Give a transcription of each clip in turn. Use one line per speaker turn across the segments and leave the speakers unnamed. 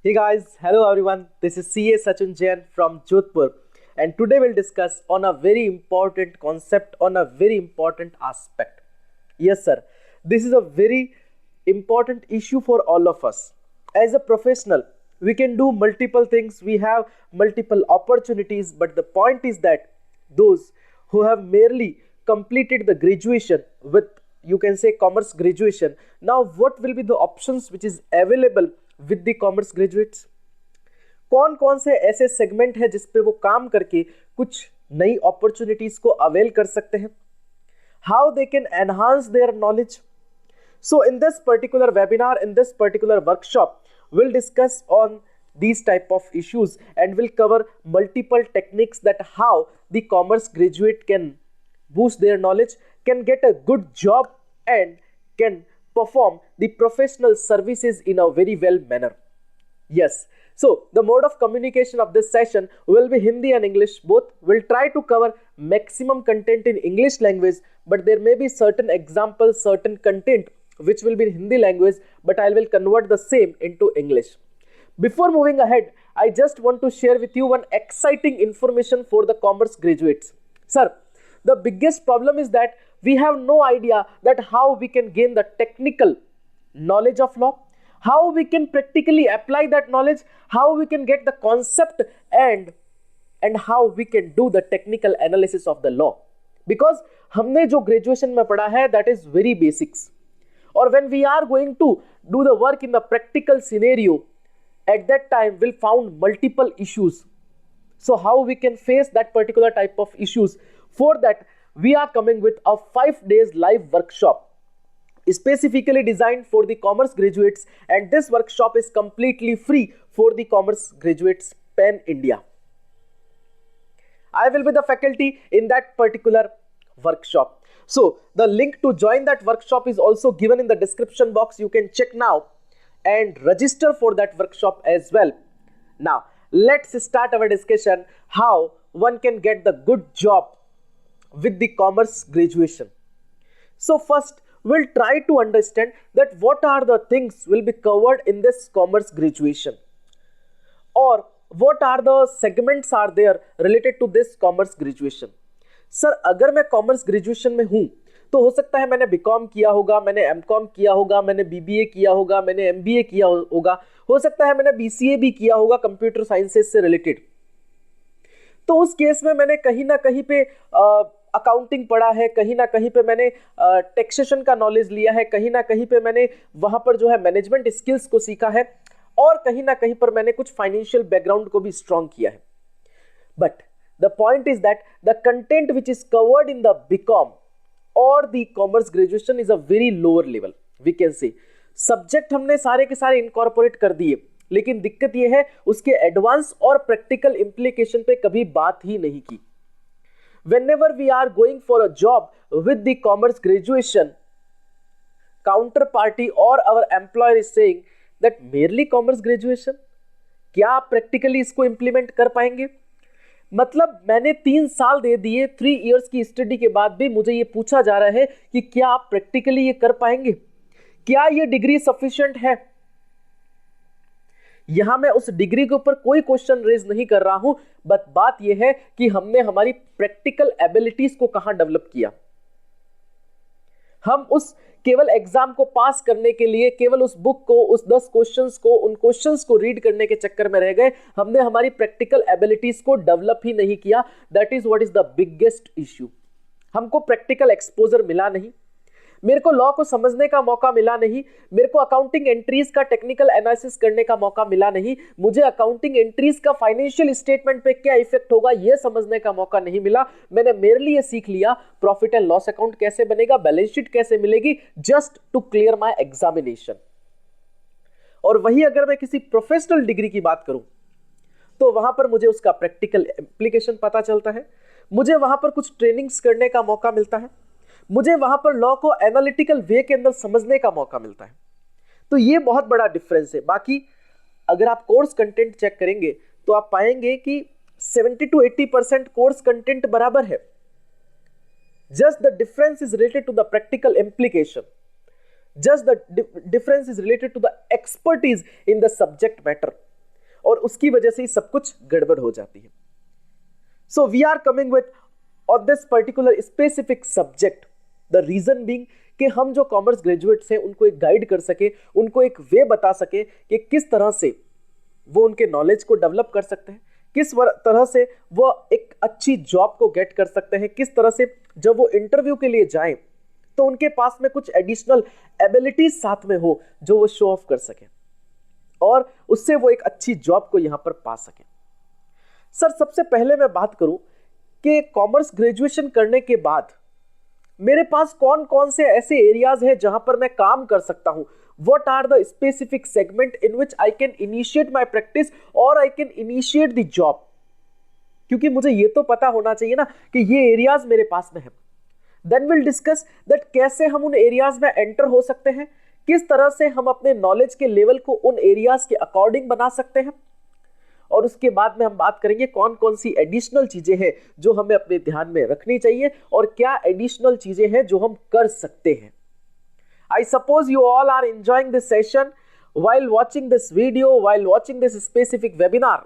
Hey guys, hello everyone. This is CA Sachin Jain from Jodhpur, and today we'll discuss on a very important concept, on a very important aspect. Yes, sir. This is a very important issue for all of us. As a professional, we can do multiple things, we have multiple opportunities, but the point is that those who have merely completed the graduation with, you can say, commerce graduation, now what will be the options which is available with the commerce graduates? कौन कौन से ऐसे segment है जिस पे वो काम करके कुछ नई अपॉर्चुनिटीज को अवेल कर सकते हैं? How they can enhance their knowledge? So in this particular webinar, in this particular workshop, we'll discuss on these type of issues and we'll cover multiple techniques that how the commerce graduate can boost their knowledge, can get a good job and can perform the professional services in a very well manner. Yes. So the mode of communication of this session will be Hindi and English both. We'll try to cover maximum content in English language, but there may be certain examples, certain content which will be in Hindi language, but I will convert the same into English. Before moving ahead, I just want to share with you one exciting information for the commerce graduates. Sir, the biggest problem is that we have no idea that how we can gain the technical knowledge of law, how we can practically apply that knowledge, how we can get the concept and how we can do the technical analysis of the law. Because हमने जो graduation में पढ़ा है that is very basics. Or when we are going to do the work in the practical scenario, at that time we'll found multiple issues. So how we can face that particular type of issues? For that, we are coming with a 5 days live workshop specifically designed for the commerce graduates, and this workshop is completely free for the commerce graduates pan India. I will be the faculty in that particular workshop. So the link to join that workshop is also given in the description box. You can check now and register for that workshop as well. Now let's start our discussion how one can get the good job with the commerce graduation. So first we'll try to understand that what are the things will be covered in this commerce graduation, or what are the segments are there related to this commerce graduation. Sir अगर मैं commerce graduation में हूं तो हो सकता है मैंने BCom किया होगा, मैंने एमकॉम किया होगा, मैंने बीबीए किया होगा, मैंने एमबीए किया होगा, हो सकता है मैंने बीसीए भी किया होगा कंप्यूटर साइंसेस से रिलेटेड. तो उस केस में मैंने कहीं ना कहीं पे अकाउंटिंग पढ़ा है, कहीं ना कहीं पे मैंने टैक्सेशन का नॉलेज लिया है, कहीं ना कहीं पे मैंने वहां पर जो है मैनेजमेंट स्किल्स को सीखा है, और कहीं ना कहीं पर मैंने कुछ फाइनेंशियल बैकग्राउंड को भी स्ट्रॉन्ग किया है. But the point is that the content which is covered in the BCom or the commerce graduation is a very lower level. We can say subject हमने सारे के सारे इनकॉर्पोरेट कर दिए, लेकिन दिक्कत यह है उसके एडवांस और प्रैक्टिकल इंप्लीकेशन पे कभी बात ही नहीं की. Whenever we are going for a job with the commerce graduation, counterparty or our employer is saying that merely commerce graduation, क्या आप प्रैक्टिकली इसको इंप्लीमेंट कर पाएंगे? मतलब मैंने 3 साल दे दिए, 3 इयर्स की स्टडी के बाद भी मुझे ये पूछा जा रहा है कि क्या आप प्रैक्टिकली ये कर पाएंगे, क्या ये डिग्री सफिशिएंट है? यहां मैं उस डिग्री के ऊपर कोई क्वेश्चन रेज नहीं कर रहा हूं, बट बात यह है कि हमने हमारी प्रैक्टिकल एबिलिटीज को कहां डेवलप किया. हम उस केवल एग्जाम को पास करने के लिए केवल उस बुक को, उस 10 क्वेश्चंस को, उन क्वेश्चंस को रीड करने के चक्कर में रह गए. हमने हमारी प्रैक्टिकल एबिलिटीज को डेवलप ही नहीं किया. That is what is the biggest issue. हमको प्रैक्टिकल एक्सपोजर मिला नहीं, मेरे को लॉ को समझने का मौका मिला नहीं, मेरे को अकाउंटिंग एंट्रीज का टेक्निकल एनालिसिस करने का मौका मिला नहीं, मुझे अकाउंटिंग एंट्रीज का फाइनेंशियल स्टेटमेंट पे क्या इफेक्ट होगा यह समझने का मौका नहीं मिला. मैंने मेरे लिए सीख लिया प्रॉफिट एंड लॉस अकाउंट कैसे बनेगा, बैलेंस शीट कैसे मिलेगी, just to clear my examination. और वही अगर मैं किसी प्रोफेशनल डिग्री की बात करूं तो वहां पर मुझे उसका प्रैक्टिकल एप्लीकेशन पता चलता है, मुझे वहां पर कुछ ट्रेनिंग्स करने का मौका मिलता है, मुझे वहां पर लॉ को एनालिटिकल वे के अंदर समझने का मौका मिलता है. तो ये बहुत बड़ा डिफरेंस है. बाकी अगर आप कोर्स कंटेंट चेक करेंगे तो आप पाएंगे कि 70 to 80% कोर्स कंटेंट बराबर है. Just the difference is related to the practical implication. Just the difference is related to the expertise in the subject matter. और उसकी वजह से ही सब कुछ गड़बड़ हो जाती है. So we are coming with on this particular specific subject, the reason being कि हम जो कॉमर्स ग्रेजुएट्स हैं उनको एक गाइड कर सके, उनको एक वे बता सके कि किस तरह से वो उनके नॉलेज को डेवलप कर सकते हैं, किस तरह से वो एक अच्छी जॉब को गेट कर सकते हैं, किस तरह से जब वो इंटरव्यू के लिए जाएं तो उनके पास में कुछ एडिशनल एबिलिटीज साथ में हो जो वो शो ऑफ कर सके और उससे वो एक अच्छी जॉब को यहां पर पा सके. सर, सबसे पहले मैं बात करूं कि कॉमर्स ग्रेजुएशन करने के बाद मेरे पास कौन कौन से ऐसे एरियाज हैं जहां पर मैं काम कर सकता हूं. What are the specific segment in which I can initiate my practice or I can initiate the job? क्योंकि मुझे ये तो पता होना चाहिए ना कि ये एरियाज मेरे पास में है. Then we'll discuss that कैसे हम उन एरियाज में एंटर हो सकते हैं, किस तरह से हम अपने नॉलेज के लेवल को उन एरियाज के अकॉर्डिंग बना सकते हैं, और उसके बाद में हम बात करेंगे कौन कौन सी एडिशनल चीजें हैं जो हमें अपने ध्यान में रखनी चाहिए और क्या एडिशनल चीजें हैं जो हम कर सकते हैं. I suppose you all are enjoying this session while watching this video, while watching this specific webinar.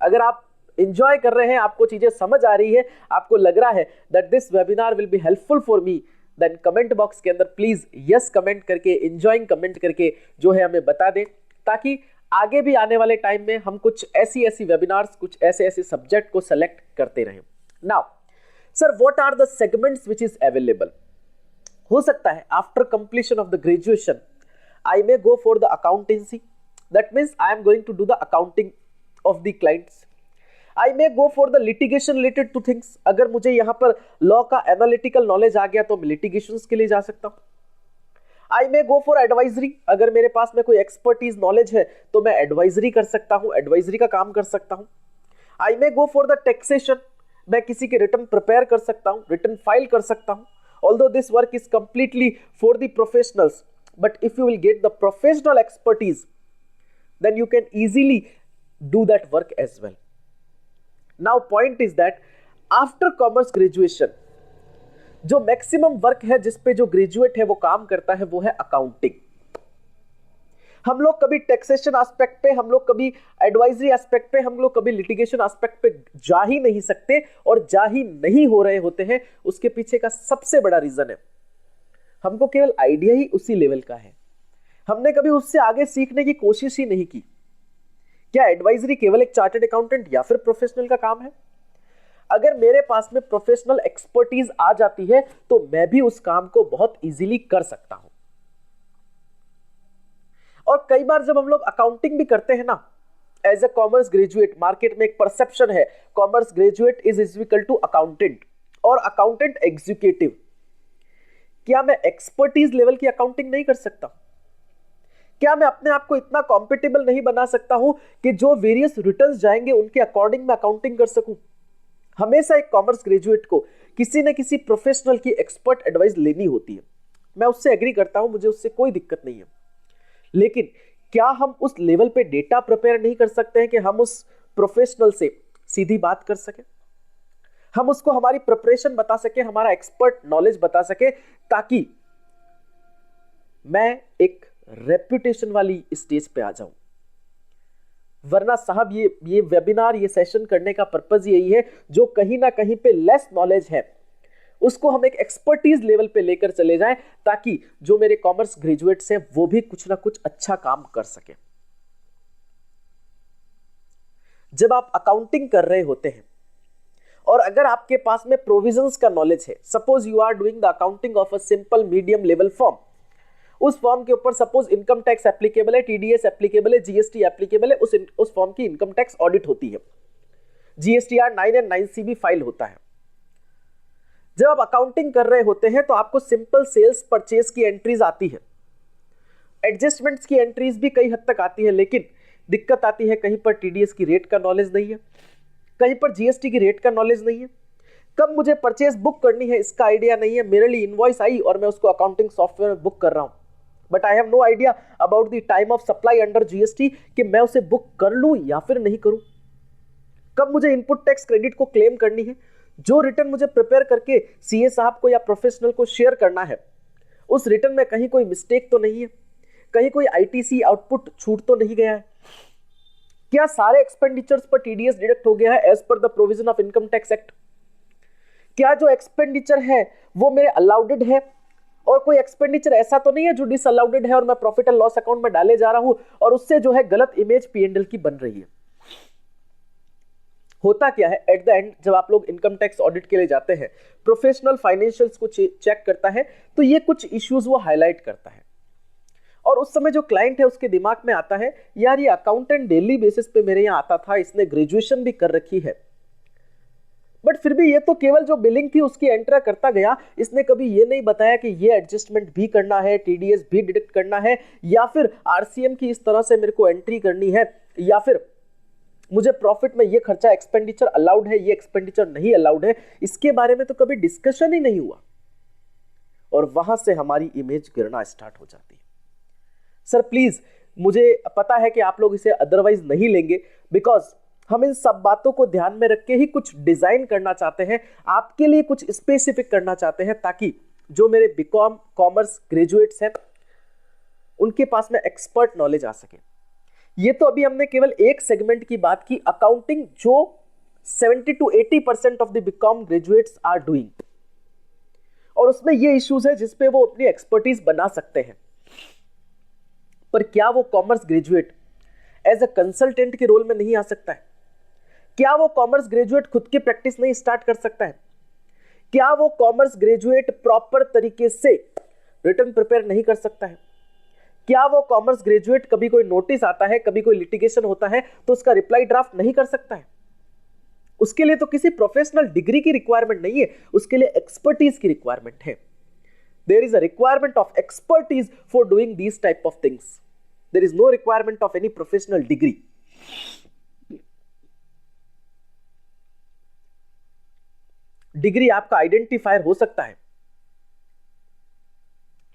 अगर आप enjoy कर रहे हैं, आपको चीजें समझ आ रही है, आपको लग रहा है that this webinar will be helpful for me, then comment box के अंदर please yes comment करके, enjoying comment करके जो है हमें बता दें, ताकि आगे भी आने वाले टाइम में हम कुछ ऐसी वेबिनार्स, कुछ ऐसे सब्जेक्ट को सेलेक्ट करते रहें. Now sir, what are the segments which is available. हो सकता है after completion of the graduation I may go for the accountancy, that means I am going to do the accounting of the clients. I may go for the litigation related to things. अगर मुझे यहाँ पर law का analytical knowledge आ गया तो मैं litigation के लिए जा सकता हूँ. आई मे गो फॉर एडवाइजरी. अगर मेरे पास में कोई एक्सपर्टीज नॉलेज है तो मैं एडवाइजरी कर सकता हूँ, एडवाइजरी का काम कर सकता हूँ. आई may go for the taxation. मैं किसी के रिटर्न प्रिपेयर कर सकता हूँ, रिटर्न फाइल कर सकता हूँ. Although this work is completely for the professionals, but if you will get the professional expertise, then you can easily do that work as well. Now point is that after commerce graduation, जो maximum work है जिस पे जो graduate है वो काम करता है वो है अकाउंटिंग. हम लोग कभी टैक्सेशन एस्पेक्ट पे, हम लोग कभी एडवाइजरी एस्पेक्ट पे, हम लोग कभी लिटिगेशन एस्पेक्ट पे जा ही नहीं सकते और जा ही नहीं हो रहे होते हैं. उसके पीछे का सबसे बड़ा रीजन है हमको केवल आइडिया ही उसी लेवल का है, हमने कभी उससे आगे सीखने की कोशिश ही नहीं की. क्या एडवाइजरी केवल एक चार्टर्ड अकाउंटेंट या फिर प्रोफेशनल का काम है? अगर मेरे पास में प्रोफेशनल एक्सपर्टीज आ जाती है तो मैं भी उस काम को बहुत इजीली कर सकता हूं. और कई बार जब हम लोग अकाउंटिंग भी करते हैं ना, as a commerce graduate, market में एक परसेप्शन है commerce graduate is equal to accountant और अकाउंटेंट एग्जीक्यूटिव. क्या मैं एक्सपर्टीज लेवल की अकाउंटिंग नहीं कर सकता? क्या मैं अपने आप को इतना कॉम्पिटेबल नहीं बना सकता हूं कि जो वेरियस रिटर्न्स जाएंगे उनके अकॉर्डिंग मैं अकाउंटिंग कर सकूं? हमेशा एक कॉमर्स ग्रेजुएट को किसी न किसी प्रोफेशनल की एक्सपर्ट एडवाइस लेनी होती है. मैं उससे एग्री करता हूं, मुझे उससे कोई दिक्कत नहीं है. लेकिन क्या हम उस लेवल पे डेटा प्रिपेयर नहीं कर सकते हैं कि हम उस प्रोफेशनल से सीधी बात कर सके, हम उसको हमारी प्रिपरेशन बता सके, हमारा एक्सपर्ट नॉलेज बता सके, ताकि मैं एक रेप्यूटेशन वाली स्टेज पे आ जाऊं? वरना साहब ये वेबिनार, ये सेशन करने का पर्पस यही है, जो कहीं ना कहीं पे लेस नॉलेज है उसको हम एक एक्सपर्टीज लेवल पे लेकर चले जाएं, ताकि जो मेरे कॉमर्स ग्रेजुएट्स हैं वो भी कुछ ना कुछ अच्छा काम कर सके. जब आप अकाउंटिंग कर रहे होते हैं और अगर आपके पास में प्रोविजंस का नॉलेज है, suppose you are doing the accounting of a simple medium level form, उस फॉर्म के ऊपर सपोज इनकम टैक्स एप्लीकेबल है, टीडीएस एप्लीकेबल है, जीएसटी एप्लीकेबल है, उस फॉर्म की इनकम टैक्स ऑडिट होती है, जीएसटीआर 9 एंड 9C भी फाइल होता है. जब आप अकाउंटिंग कर रहे होते हैं तो आपको सिंपल सेल्स परचेज की एंट्रीज आती है, एडजस्टमेंट्स की एंट्रीज भी कई हद तक आती है, लेकिन दिक्कत आती है कहीं पर टीडीएस की रेट का नॉलेज नहीं है, कहीं पर जीएसटी की रेट का नॉलेज नहीं है, कब मुझे परचेज बुक करनी है इसका आइडिया नहीं है. मेरे लिए इनवॉइस आई और मैं उसको अकाउंटिंग सॉफ्टवेयर में बुक कर रहा हूं, but I have no idea about the time of supply under GST कि मैं उसे बुक कर लूं या फिर नहीं करूं. कब मुझे इनपुट टैक्स क्रेडिट को क्लेम करनी है, जो रिटर्न मुझे प्रिपेयर करके सीए साहब को या प्रोफेशनल को शेयर करना है, उस रिटर्न में कहीं कोई मिस्टेक तो नहीं है, कहीं कोई आईटीसी आउटपुट छूट तो नहीं गया है, क्या सारे एक्सपेंडिचर्स पर टीडीएस डिडक्ट हो गया है as per the provision of income tax act? क्या जो एक्सपेंडिचर है वो मेरे अलाउडेड है, और कोई एक्सपेंडिचर ऐसा तो नहीं है जो डिसअलाउडेड है और मैं प्रॉफिट एंड लॉस अकाउंट में डाले जा रहा हूं और उससे जो है गलत इमेज पीएनएल की बन रही है? होता क्या है, एट द एंड जब आप लोग इनकम टैक्स ऑडिट के लिए जाते हैं, प्रोफेशनल फाइनेंशियल्स को चेक करता है तो ये कुछ इश्यूज वो हाईलाइट करता है, और उस समय जो क्लाइंट है उसके दिमाग में आता है यार ये अकाउंटेंट डेली बेसिस पे मेरे यहाँ आता था, इसने ग्रेजुएशन भी कर रखी है, बट फिर भी ये तो केवल जो बिलिंग थी उसकी एंटर करता गया, इसने कभी ये नहीं बताया कि ये एडजस्टमेंट भी करना है, टीडीएस भी डिडक्ट करना है, या फिर आरसीएम की इस तरह से मेरे को एंट्री करनी है, या फिर मुझे प्रॉफिट में ये खर्चा एक्सपेंडिचर अलाउड है, ये एक्सपेंडिचर नहीं अलाउड है। इसके बारे में तो कभी डिस्कशन ही नहीं हुआ, और वहां से हमारी इमेज गिरना स्टार्ट हो जाती है। सर प्लीज, मुझे पता है कि आप लोग इसे अदरवाइज नहीं लेंगे, बिकॉज हम इन सब बातों को ध्यान में रख के ही कुछ डिजाइन करना चाहते हैं, आपके लिए कुछ स्पेसिफिक करना चाहते हैं, ताकि जो मेरे बीकॉम कॉमर्स ग्रेजुएट्स हैं उनके पास में एक्सपर्ट नॉलेज आ सके। ये तो अभी हमने केवल एक सेगमेंट की बात की, अकाउंटिंग, जो 70 to 80% of the BCom graduates are doing, और उसमें ये इश्यूज है जिसपे वो अपनी एक्सपर्टीज बना सकते हैं। पर क्या वो commerce graduate as a consultant के रोल में नहीं आ सकता है? क्या वो कॉमर्स ग्रेजुएट खुद की प्रैक्टिस नहीं स्टार्ट कर सकता है? क्या वो कॉमर्स ग्रेजुएट प्रॉपर तरीके से रिटर्न प्रिपेयर नहीं कर सकता है? क्या वो कॉमर्स ग्रेजुएट कभी कोई नोटिस आता है, कभी कोई लिटिगेशन होता है तो उसका रिप्लाई ड्राफ्ट नहीं कर सकता है? उसके लिए तो किसी प्रोफेशनल डिग्री की रिक्वायरमेंट नहीं है, उसके लिए एक्सपर्टीज की रिक्वायरमेंट है। There is a requirement of expertise for doing these type of things. There is no requirement of any professional degree. Degree आपका आइडेंटिफायर हो सकता है,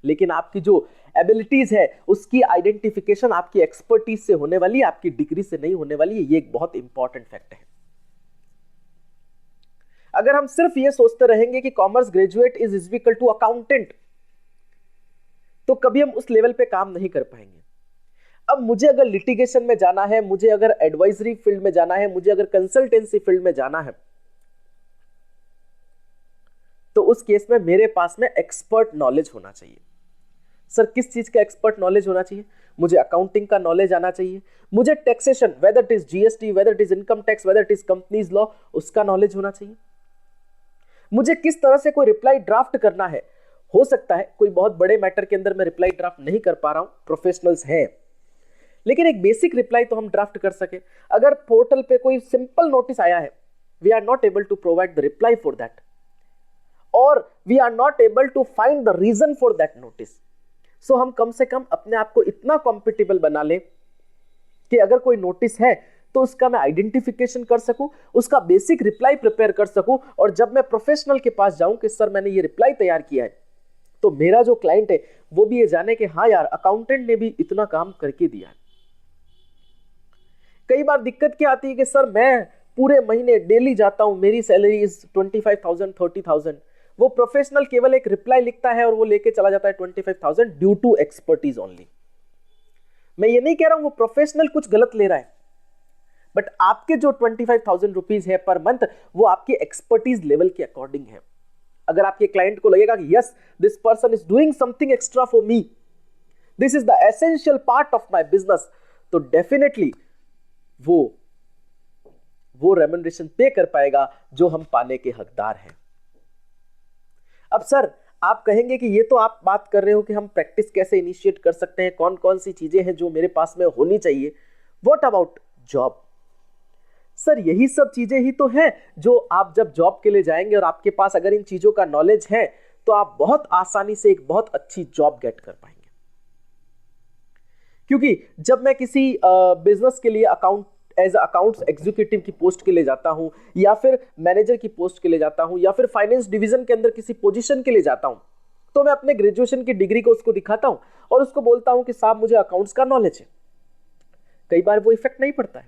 लेकिन आपकी जो एबिलिटीज है उसकी आइडेंटिफिकेशन आपकी एक्सपर्टीज से होने वाली है, आपकी डिग्री से नहीं होने वाली है। ये एक बहुत इंपॉर्टेंट फैक्ट है। अगर हम सिर्फ ये सोचते रहेंगे कि commerce graduate is equal to accountant, तो कभी हम उस लेवल पे काम नहीं कर पाएंगे। अब मुझे अगर लिटिगेशन में जाना है, मुझे अगर एडवाइजरी फील्ड में जाना है, मुझे अगर कंसल्टेंसी फील्ड में जाना है, तो उस केस में मेरे पास में एक्सपर्ट नॉलेज होना चाहिए। सर किस चीज का एक्सपर्ट नॉलेज होना चाहिए? मुझे अकाउंटिंग का नॉलेज आना चाहिए, मुझे taxation, whether it is GST, whether it is income tax, whether it is companies law, उसका नॉलेज होना चाहिए। मुझे किस तरह से कोई रिप्लाई ड्राफ्ट करना है, हो सकता है कोई बहुत बड़े मैटर के अंदर मैं रिप्लाई ड्राफ्ट नहीं कर पा रहा हूं, प्रोफेशनल्स हैं, लेकिन एक बेसिक रिप्लाई तो हम ड्राफ्ट कर सके। अगर पोर्टल पे कोई सिंपल नोटिस आया है, we are not able to provide the reply for that, और we are not able to find the reason for that notice, so हम कम से कम अपने आप को इतना कॉम्पिटेबल बना लें कि अगर कोई नोटिस है तो उसका मैं आइडेंटिफिकेशन कर सकूं, उसका बेसिक रिप्लाई प्रिपेयर कर सकूं, और जब मैं प्रोफेशनल के पास जाऊं कि सर मैंने ये रिप्लाई तैयार किया है, तो मेरा जो क्लाइंट है वो भी ये जाने कि हाँ यार अकाउंटेंट ने भी इतना काम करके दिया है। कई बार दिक्कत क्या आती है कि सर मैं पूरे महीने डेली जाता हूं, मेरी सैलरी इज 25,000 30,000, वो प्रोफेशनल केवल एक रिप्लाई लिखता है और वो लेके चला जाता है 25,000 ड्यू टू एक्सपर्टीज ओनली। मैं ये नहीं कह रहा हूं वो प्रोफेशनल कुछ गलत ले रहा है, बट आपके जो 25,000 रुपीज है पर मंथ, वो आपकी एक्सपर्टीज लेवल के अकॉर्डिंग है। अगर आपके क्लाइंट को लगेगा कि yes this person is doing something extra for me, this is the essential part of my business, तो डेफिनेटली वो रेम्युनरेशन पे कर पाएगा जो हम पाने के हकदार हैं। अब सर आप कहेंगे कि ये तो आप बात कर रहे हो कि हम प्रैक्टिस कैसे इनिशिएट कर सकते हैं, कौन कौन सी चीजें हैं जो मेरे पास में होनी चाहिए, व्हाट अबाउट जॉब? सर यही सब चीजें ही तो हैं जो आप जब जॉब के लिए जाएंगे और आपके पास अगर इन चीजों का नॉलेज है तो आप बहुत आसानी से एक बहुत अच्छी जॉब गेट कर पाएंगे। क्योंकि जब मैं किसी बिजनेस के लिए एज अकाउंट्स एग्जीक्यूटिव की पोस्ट के लिए जाता हूं, या फिर मैनेजर की पोस्ट के लिए जाता हूं, या फिर फाइनेंस डिवीजन के अंदर किसी पोजीशन के लिए जाता हूं, तो मैं अपने ग्रेजुएशन की डिग्री को उसको दिखाता हूं और उसको बोलता हूं कि साहब मुझे अकाउंट्स का नॉलेज है। कई बार वो इफेक्ट नहीं पड़ता है।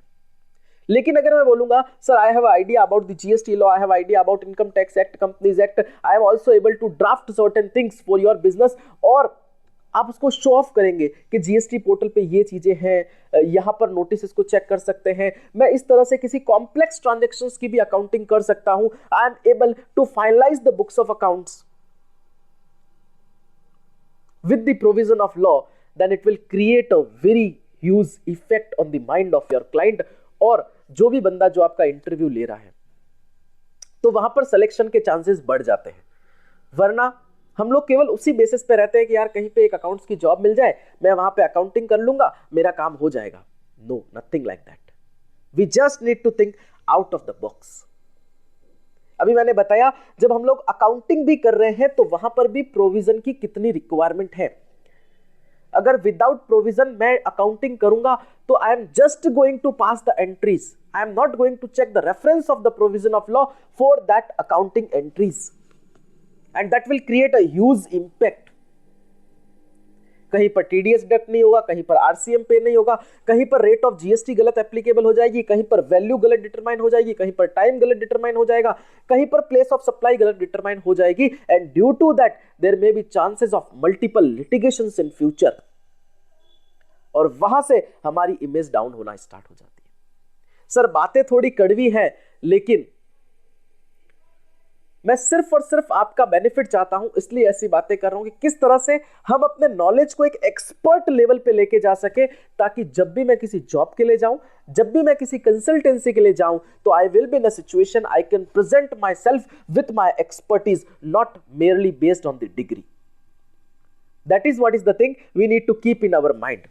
लेकिन अगर मैं बोलूंगा sir I have idea about the GST law, I have idea about income tax act, companies act, I am also able to draft certain things for your business, और आप उसको शो ऑफ करेंगे कि जीएसटी पोर्टल पे ये चीजें हैं, यहां पर नोटिस को चेक कर सकते हैं, मैं इस तरह से किसी कॉम्प्लेक्स ट्रांजैक्शंस की भी अकाउंटिंग कर सकता हूं, I am able to finalise the books of accounts with the provision of law, then it will create a very huge effect on the mind of your client, और जो भी बंदा जो आपका इंटरव्यू ले रहा है तो वहां पर सिलेक्शन के चांसेस बढ़ जाते हैं। वरना हम लोग केवल उसी बेसिस पे रहते हैं कि यार कहीं पे एक अकाउंट्स की जॉब मिल जाए, मैं वहां पे अकाउंटिंग कर लूंगा, मेरा काम हो जाएगा। No, nothing like that. We just need to think out of the box. अभी मैंने बताया जब हम लोग अकाउंटिंग भी कर रहे हैं तो वहां पर भी प्रोविजन की कितनी रिक्वायरमेंट है। अगर विदाउट प्रोविजन मैं अकाउंटिंग करूंगा तो I am just going to pass the entries, I am not going to check the reference of the provision of law for that accounting entries, and that will create a huge impact. कहीं पर TDS deduct नहीं होगा, कहीं पर RCM पे नहीं होगा, कहीं पर रेट ऑफ जीएसटी गलत एप्लीकेबल हो जाएगी, कहीं पर वैल्यू गलत डिटरमाइन हो जाएगी, कहीं पर टाइम गलत डिटरमाइन हो जाएगा, कहीं पर प्लेस ऑफ सप्लाई गलत डिटरमाइन हो जाएगी, and due to that there may be chances of multiple litigations in future, और वहां से हमारी इमेज डाउन होना स्टार्ट हो जाती है। सर बातें थोड़ी कड़वी है, लेकिन मैं सिर्फ और सिर्फ आपका बेनिफिट चाहता हूं, इसलिए ऐसी बातें कर रहा हूं कि किस तरह से हम अपने नॉलेज को एक एक्सपर्ट लेवल पे लेके जा सके, ताकि जब भी मैं किसी जॉब के लिए जाऊं, जब भी मैं किसी कंसल्टेंसी के लिए जाऊं, तो I will be in a situation I can present myself with my expertise, not merely based on the degree. That is what is the thing we need to keep in our mind.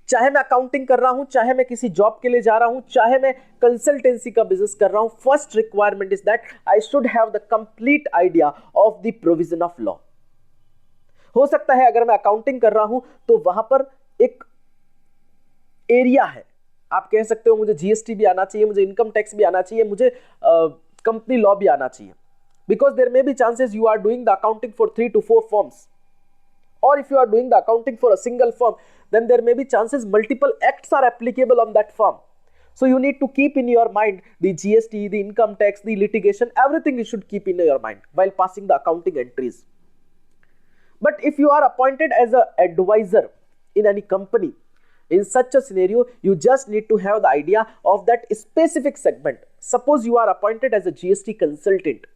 चाहे मैं accounting कर रहा हूं, चाहे मैं किसी job के लिए जा रहा हूं, चाहे मैं कंसल्टेंसी का बिजनेस कर रहा हूं, first requirement is that I should have the complete idea of the provision of law. हो सकता है अगर मैं अकाउंटिंग कर रहा हूं तो वहां पर एक एरिया है, आप कह सकते हो मुझे जीएसटी भी आना चाहिए, मुझे इनकम टैक्स भी आना चाहिए, मुझे कंपनी लॉ भी आना चाहिए, because there may be chances you are doing the accounting for 3 to 4 firms, or if you are doing the accounting for a single firm, then there may be chances multiple acts are applicable on that firm. So you need to keep in your mind the GST, the income tax, the litigation, everything you should keep in your mind while passing the accounting entries. But if you are appointed as an advisor in any company, in such a scenario, you just need to have the idea of that specific segment. Suppose you are appointed as a GST consultant.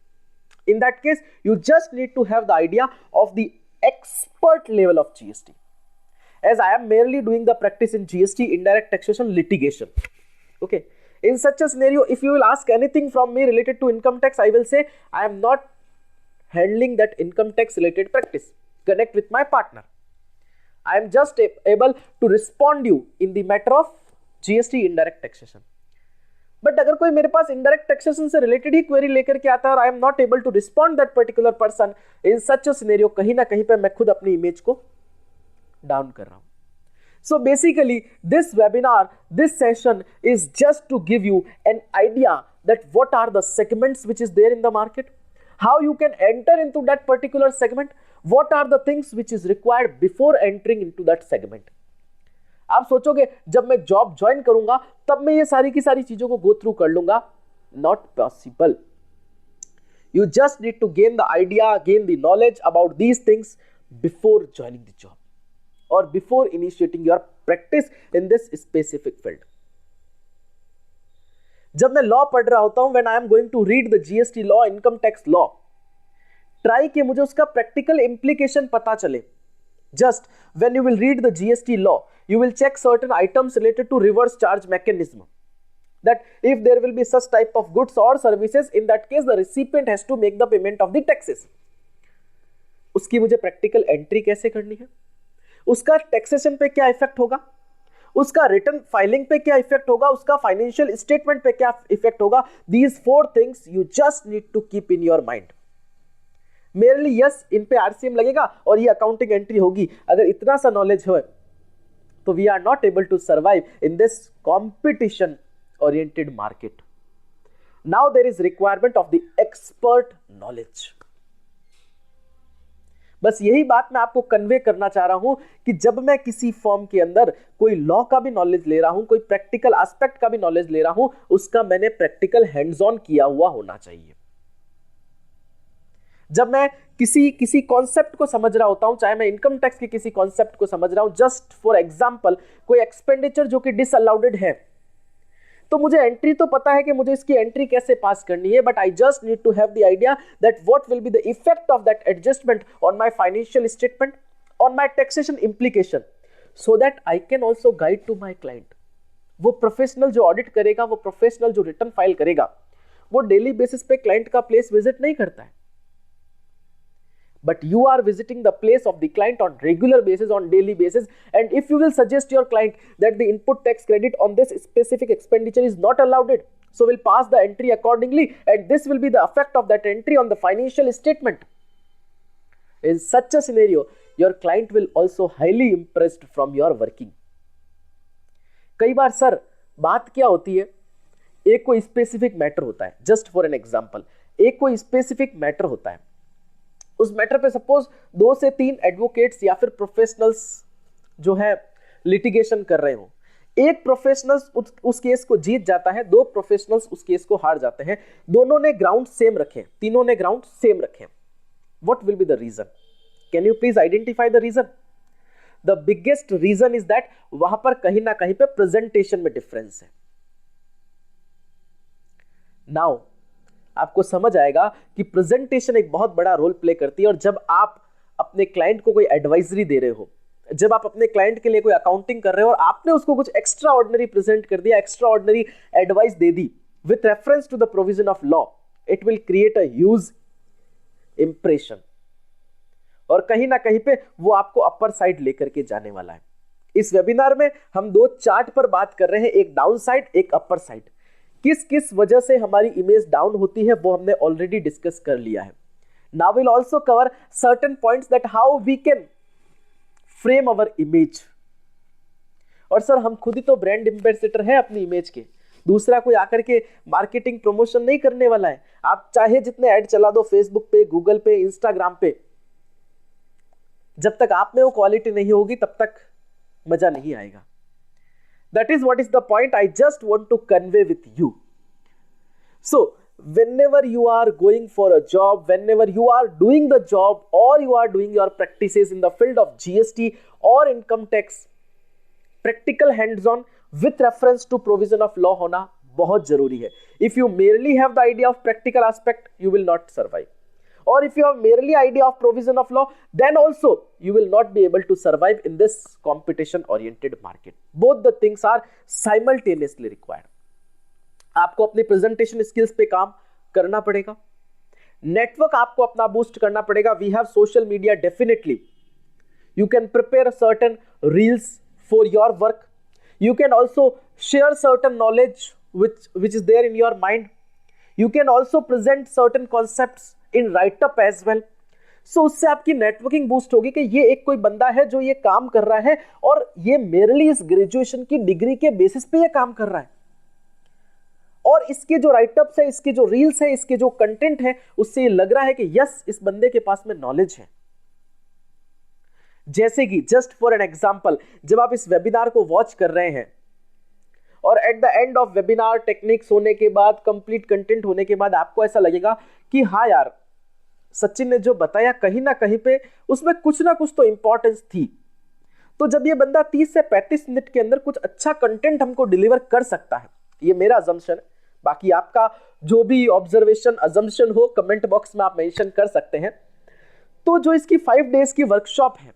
In that case, you just need to have the idea of the expert level of GST, as I am merely doing the practice in GST, indirect taxation, litigation. Okay, in such a scenario, if you will ask anything from me related to income tax, I will say I am not handling that income tax related practice. Connect with my partner. I am just able to respond you in the matter of GST, indirect taxation. But अगर कोई मेरे पास indirect taxation से related ही query लेकर के आता है और I am not able to respond that particular person, in such a scenario कहीं ना कहीं पे मैं खुद अपनी इमेज को डाउन कर रहा हूं। So basically this webinar, this session is just to give you an idea that what are the segments which is there in the market, how you can enter into that particular segment, what are the things which is required before entering into that segment. आप सोचोगे जब मैं job join करूंगा तब मैं ये सारी की सारी चीजों को गो थ्रू कर लूंगा, not possible. You just need to gain the idea, gain the knowledge about these things before joining the job और before initiating your practice in this specific field. जब मैं लॉ पढ़ रहा होता हूं, when I am going to read the GST law, income tax law, try कि मुझे उसका प्रैक्टिकल इंप्लीकेशन पता चले। Just when you will read the GST law, you will check certain items related to reverse charge mechanism. That if there will be such type of goods or services, in that case the recipient has to make the payment of the taxes. उसकी मुझे practical entry कैसे करनी है, उसका taxation पे क्या effect होगा, उसका रिटर्न फाइलिंग पे क्या इफेक्ट होगा, उसका फाइनेंशियल स्टेटमेंट पे क्या इफेक्ट होगा। These 4 things you just need to keep in your mind. Merely yes in पे आरसीएम लगेगा और ये अकाउंटिंग एंट्री होगी, अगर इतना सा नॉलेज हो तो we are not able to survive in this competition oriented market. Now there is requirement of the expert knowledge. बस यही बात मैं आपको कन्वे करना चाह रहा हूं कि जब मैं किसी फॉर्म के अंदर कोई लॉ का भी नॉलेज ले रहा हूं, कोई प्रैक्टिकल एस्पेक्ट का भी नॉलेज ले रहा हूं, उसका मैंने प्रैक्टिकल हैंड्स ऑन किया हुआ होना चाहिए। जब मैं किसी कॉन्सेप्ट को समझ रहा होता हूं, चाहे मैं इनकम टैक्स के किसी कॉन्सेप्ट को समझ रहा हूं, जस्ट फॉर एग्जांपल कोई एक्सपेंडिचर जो कि डिसअलाउडेड है, तो मुझे एंट्री तो पता है कि मुझे इसकी एंट्री कैसे पास करनी है, but I just need to have the idea that what will be the effect of that adjustment on my financial statement, on my taxation implication, so that I can also guide to my client. वो professional जो audit करेगा, वो professional जो return file करेगा, वो daily basis पे client का place visit नहीं करता है, but you are visiting the place of the client on regular basis, on daily basis, and if you will suggest your client that the input tax credit on this specific expenditure is not allowed, so will pass the entry accordingly, and this will be the effect of that entry on the financial statement. In such a scenario, your client will also highly impressed from your working. कई बार sir बात क्या होती है, एक कोई specific matter होता है, just for an example, एक कोई स्पेसिफिक मैटर होता है, उस मैटर पे सपोज 2 से 3 एडवोकेट्स या फिर प्रोफेशनल्स जो है लिटिगेशन कर रहे हो, एक प्रोफेशनल्स उस केस को जीत जाता है, 2 प्रोफेशनल्स उस केस को हार जाते हैं, दोनों ने ग्राउंड सेम रखे, तीनों ने ग्राउंड सेम रखे, what will be the reason? Can you please identify the reason? The biggest reason is that वहां पर कहीं ना कहीं पे प्रेजेंटेशन में डिफरेंस है। नाउ आपको समझ आएगा कि प्रेजेंटेशन एक बहुत बड़ा रोल प्ले करती है, और जब आप अपने क्लाइंट को कोई एडवाइजरी दे रहे हो, जब आप अपने क्लाइंट के लिए कोई अकाउंटिंग कर रहे हो और आपने उसको कुछ एक्स्ट्रा ऑर्डिनरी प्रेजेंट कर दिया, एक्स्ट्रा ऑर्डिनरी एडवाइस दे दी with reference to the provision of law, it will create a huge impression, और कहीं ना कहीं पे वो आपको अपर साइड लेकर के जाने वाला है। इस वेबिनार में हम 2 चार्ट पर बात कर रहे हैं, एक डाउन साइड, एक अपर साइड। किस किस वजह से हमारी इमेज डाउन होती है वो हमने ऑलरेडी डिस्कस कर लिया है। Now will also cover certain points that how we can frame our image. और सर हम खुद ही तो ब्रांड एम्बेसडर हैं अपनी इमेज के, दूसरा कोई आकर के मार्केटिंग प्रमोशन नहीं करने वाला है। आप चाहे जितने ऐड चला दो फेसबुक पे, गूगल पे, इंस्टाग्राम पे, जब तक आप में वो क्वालिटी नहीं होगी तब तक मजा नहीं आएगा। That is what is the point I just want to convey with you. So, whenever you are going for a job, whenever you are doing the job, or you are doing your practices in the field of GST or income tax, practical hands-on with reference to provision of law होना बहुत जरूरी है। If you merely have the idea of practical aspect, you will not survive. Or if you have merely idea of provision of law, then also you will not be able to survive in this competition oriented market. Both the things are simultaneously required. आपको अपनी presentation skills पे काम करना पड़ेगा, network आपको अपना boost करना पड़ेगा। We have social media, definitely you can prepare certain reels for your work. You can also share certain knowledge which is there in your mind. You can also present certain concepts in write up as well. So उससे आपकी networking boost होगी कि ये एक कोई बंदा है जो ये काम कर रहा है, और ये मेरली इस ग्रेजुएशन की डिग्री के बेसिस पे ये काम कर रहा है, और इसके जो राइटअप्स है, इसके जो रील्स है, इसके जो कंटेंट है, उससे ये लग रहा है कि यस इस बंदे के पास में नॉलेज है। जैसे कि जस्ट फॉर एन एग्जांपल, जब आप इस वेबिनार को वॉच कर रहे हैं और at the end of webinar techniques होने के बाद, कंप्लीट कंटेंट होने के बाद आपको ऐसा लगेगा कि हाँ यार सचिन ने जो बताया कहीं ना कहीं पे उसमें कुछ ना कुछ तो इंपॉर्टेंस थी। तो जब ये बंदा 30 से 35 मिनट के अंदर कुछ अच्छा कंटेंट हमको डिलीवर कर सकता है, ये मेरा अजम्पशन है, बाकी आपका जो भी ऑब्जर्वेशन अजम्पशन हो कमेंट बॉक्स में आप मेंशन कर सकते हैं। तो जो इसकी 5 डेज की वर्कशॉप है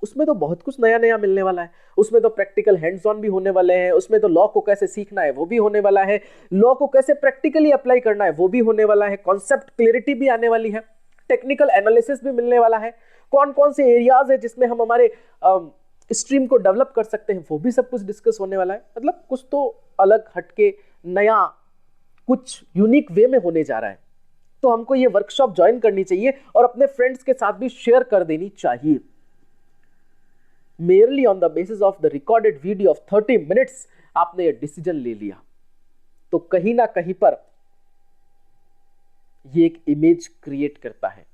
उसमें तो बहुत कुछ नया नया मिलने वाला है। उसमें तो प्रैक्टिकल हैंड्स ऑन भी होने वाले हैं, उसमें तो लॉ को कैसे सीखना है वो भी होने वाला है, लॉ को कैसे प्रैक्टिकली अप्लाई करना है वो भी होने वाला है, कॉन्सेप्ट क्लैरिटी भी आने वाली है, टेक्निकल एनालिसिस भी मिलने वाला है, कौन कौन से एरियाज है जिसमें हम हमारे स्ट्रीम को डेवलप कर सकते हैं वो भी सब कुछ डिस्कस होने वाला है। मतलब कुछ तो अलग हटके नया कुछ यूनिक वे में होने जा रहा है। तो हमको ये वर्कशॉप ज्वाइन करनी चाहिए और अपने फ्रेंड्स के साथ भी शेयर कर देनी चाहिए। Merely on the basis of the recorded video of 30 minutes आपने ये डिसीजन ले लिया तो कहीं ना कहीं पर ये एक इमेज क्रिएट करता है।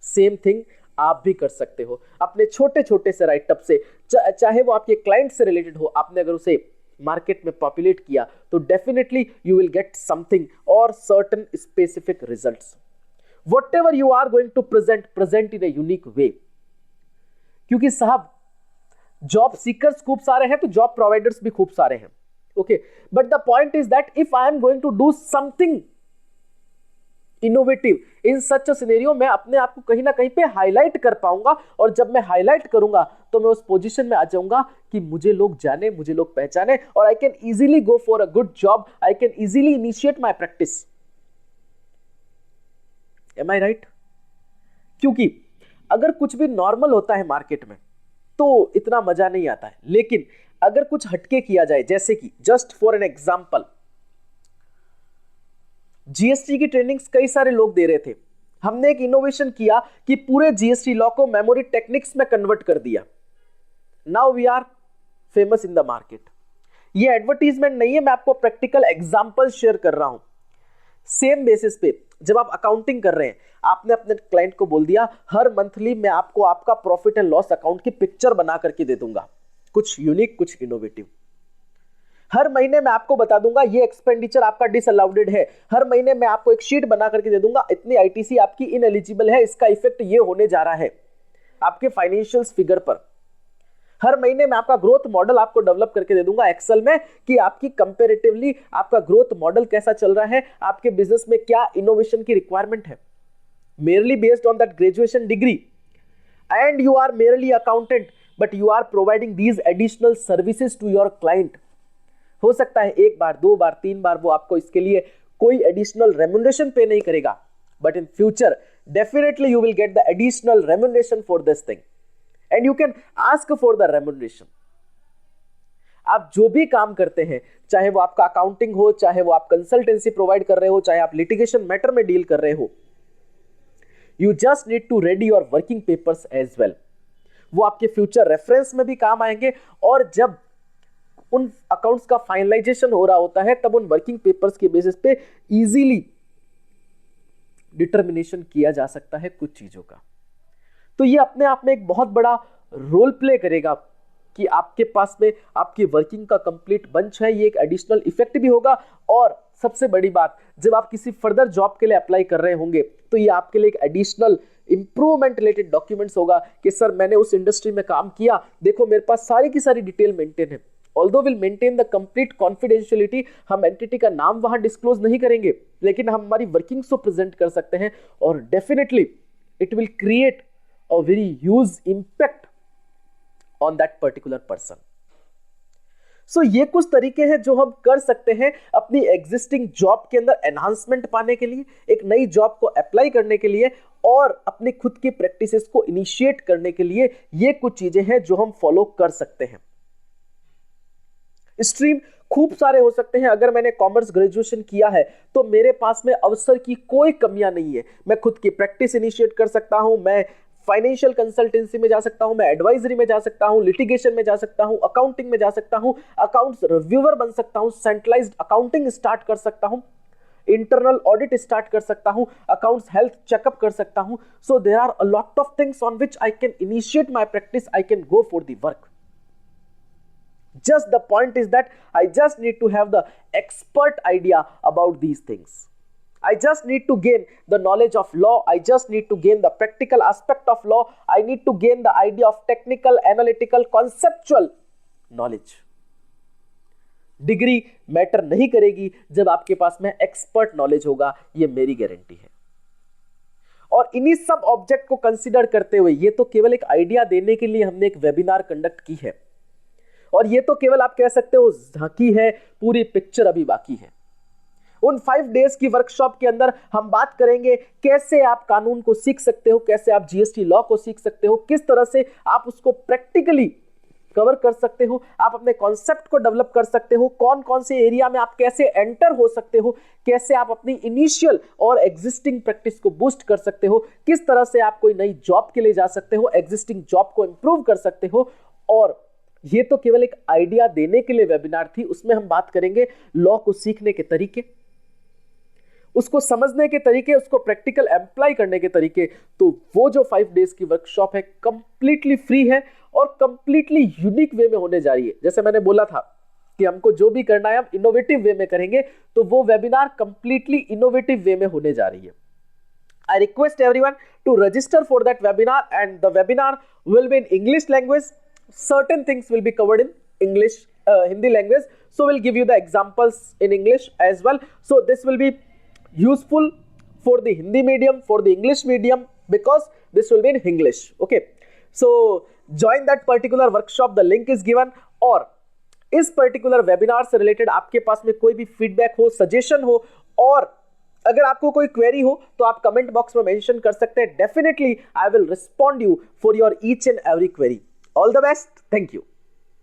सेम थिंग आप भी कर सकते हो अपने छोटे छोटे से राइटअप से, चाहे वो आपके क्लाइंट से रिलेटेड हो। आपने अगर उसे मार्केट में पॉपुलेट किया तो definitely you will get something और certain specific results. Whatever you are going to present in a unique way. क्योंकि साहब जॉब सीकर्स खूब सारे हैं तो जॉब प्रोवाइडर्स भी खूब सारे हैं, okay, but the point is that if I am going to do something innovative in such a scenario, मैं अपने आप को कहीं ना कहीं पे हाईलाइट कर पाऊंगा, और जब मैं हाईलाइट करूंगा तो मैं उस पोजीशन में आ जाऊंगा कि मुझे लोग जाने, मुझे लोग पहचाने, और I can easily go for a good job, I can easily initiate my practice. Am I right? क्योंकि अगर कुछ भी नॉर्मल होता है मार्केट में तो इतना मजा नहीं आता है, लेकिन अगर कुछ हटके किया जाए, जैसे कि just for an example, GST की ट्रेनिंग्स कई सारे लोग दे रहे थे, हमने एक इनोवेशन किया कि पूरे जीएसटी लॉ को मेमोरी टेक्निक्स में कन्वर्ट कर दिया, now we are famous in the market. ये एडवर्टीजमेंट नहीं है, मैं आपको प्रैक्टिकल एग्जांपल शेयर कर रहा हूं। सेम बेसिस पे जब आप अकाउंटिंग कर रहे हैं, आपने अपने क्लाइंट को बोल दिया हर मंथली मैं आपको आपका प्रॉफिट एंड लॉस अकाउंट की पिक्चर बना करके दे दूंगा, कुछ यूनिक, कुछ इनोवेटिव। हर महीने मैं आपको बता दूंगा ये एक्सपेंडिचर आपका डिसअलाउडेड है, हर महीने मैं आपको एक शीट बना करके दे दूंगा, इतनी आईटीसी आपकी इनएलिजिबल है, इसका इफेक्ट ये होने जा रहा है आपके फाइनेंशियल्स फिगर पर। हर महीने मैं आपका ग्रोथ मॉडल आपको डेवलप करके दे दूंगा एक्सेल में कि आपकी कंपैरेटिवली आपका ग्रोथ मॉडल कैसा चल रहा है, आपके बिजनेस में क्या इनोवेशन की रिक्वायरमेंट है, merely based on that graduation degree, and you are merely accountant but you are providing these additional services to your client। हो सकता है एक बार, दो बार, तीन बार वो आपको इसके लिए कोई एडिशनल रेम्युनरेशन पे नहीं करेगा, but in future definitely you will get the additional remuneration for this thing and you can ask for the remuneration. आप जो भी काम करते हैं, चाहे वो आपका अकाउंटिंग हो, चाहे वो आप कंसल्टेंसी प्रोवाइड कर रहे हो, चाहे आप लिटिगेशन मैटर में डील कर रहे हो, you just need to ready your working papers as well। वो आपके फ्यूचर रेफरेंस में भी काम आएंगे, और जब उन अकाउंट्स का फाइनलाइजेशन हो रहा होता है तब उन वर्किंग पेपर्स के बेसिस पे इजीली डिटर्मिनेशन किया जा सकता है कुछ चीजों का। तो ये अपने आप में एक बहुत बड़ा रोल प्ले करेगा कि आपके पास में आपकी वर्किंग का कंप्लीट बंच है, ये एक एडिशनल इफेक्ट भी होगा। और सबसे बड़ी बात, जब आप किसी फर्दर जॉब के लिए अप्लाई कर रहे होंगे तो ये आपके लिए एक एडिशनल इंप्रूवमेंट रिलेटेड डॉक्यूमेंट्स होगा कि सर मैंने उस इंडस्ट्री में काम किया, देखो मेरे पास सारी की सारी डिटेल मेंटेन है। Although will maintain the complete confidentiality, हम एंटिटी का नाम वहां डिस्क्लोज नहीं करेंगे, लेकिन हम हमारी वर्किंग्स को प्रेजेंट कर सकते हैं, और definitely it will create a very huge impact on that particular person. So ये कुछ तरीके हैं जो हम कर सकते हैं अपनी एग्जिस्टिंग जॉब के अंदर एनहांसमेंट पाने के लिए, एक नई जॉब को अप्लाई करने के लिए, और अपनी खुद की प्रैक्टिसेस को इनिशिएट करने के लिए। ये कुछ चीजें हैं जो हम फॉलो कर सकते हैं। स्ट्रीम खूब सारे हो सकते हैं। अगर मैंने कॉमर्स ग्रेजुएशन किया है तो मेरे पास में अवसर की कोई कमियां नहीं है, मैं खुद की प्रैक्टिस इनिशिएट कर सकता हूं, मैं फाइनेंशियल कंसल्टेंसी में जा सकता हूं, मैं एडवाइजरी में जा सकता हूं, लिटिगेशन में जा सकता हूं, अकाउंटिंग में जा सकता हूं, अकाउंट्स रिव्यूअर बन सकता हूं, सेंट्रलाइज्ड अकाउंटिंग स्टार्ट कर सकता हूं, इंटरनल ऑडिट स्टार्ट कर सकता हूं, अकाउंट्स हेल्थ चेकअप कर सकता हूं। So there are a lot of things on which I can initiate my practice, I can go for the work. Just the point is that I just need to have the expert idea about these things. I just need to gain the knowledge of law. I just need to gain the practical aspect of law. I need to gain the idea of technical, analytical, conceptual knowledge. Degree matter नहीं करेगी जब आपके पास में expert knowledge होगा, ये मेरी guarantee है। और इन्हीं सब ऑब्जेक्ट को कंसीडर करते हुए, ये तो केवल एक आइडिया देने के लिए हमने एक वेबिनार कंडक्ट की है, और ये तो केवल आप कह सकते हो झांकी है, पूरी पिक्चर अभी बाकी है। उन 5 डेज की वर्कशॉप के अंदर हम बात करेंगे कैसे आप कानून को सीख सकते हो, कैसे आप जीएसटी लॉ को सीख सकते हो, किस तरह से आप उसको प्रैक्टिकली कवर कर सकते हो, आप अपने कॉन्सेप्ट को डेवलप कर सकते हो, कौन कौन से एरिया में आप कैसे एंटर हो सकते हो, कैसे आप अपनी इनिशियल और एग्जिस्टिंग प्रैक्टिस को बूस्ट कर सकते हो, किस तरह से आप कोई नई जॉब के लिए जा सकते हो, एग्जिस्टिंग जॉब को इंप्रूव कर सकते हो। और ये तो केवल एक आइडिया देने के लिए वेबिनार थी, उसमें हम बात करेंगे लॉ को सीखने के तरीके, उसको समझने के तरीके, उसको प्रैक्टिकल अप्लाई करने के तरीके। तो वो जो 5 डेज की वर्कशॉप है कंप्लीटली फ्री है और कंप्लीटली यूनिक वे में होने जा रही है। जैसे मैंने बोला था कि हमको जो भी करना है हम इनोवेटिव वे में करेंगे, तो वो वेबिनार कंप्लीटली इनोवेटिव वे में होने जा रही है। I request everyone to register for that webinar, and the webinar will be in English language. Certain things will be covered in English, Hindi language. So we'll give you the examples in English as well. So this will be useful for the Hindi medium, for the English medium, because this will be in English. Okay. So join that particular workshop. The link is given. और इस particular webinar से related आपके पास में कोई भी feedback हो, suggestion हो, और अगर आपको कोई क्वेरी हो तो आप कमेंट बॉक्स में मेंशन कर सकते हैं. Definitely I will respond you for your each and every query. All the best. Thank you.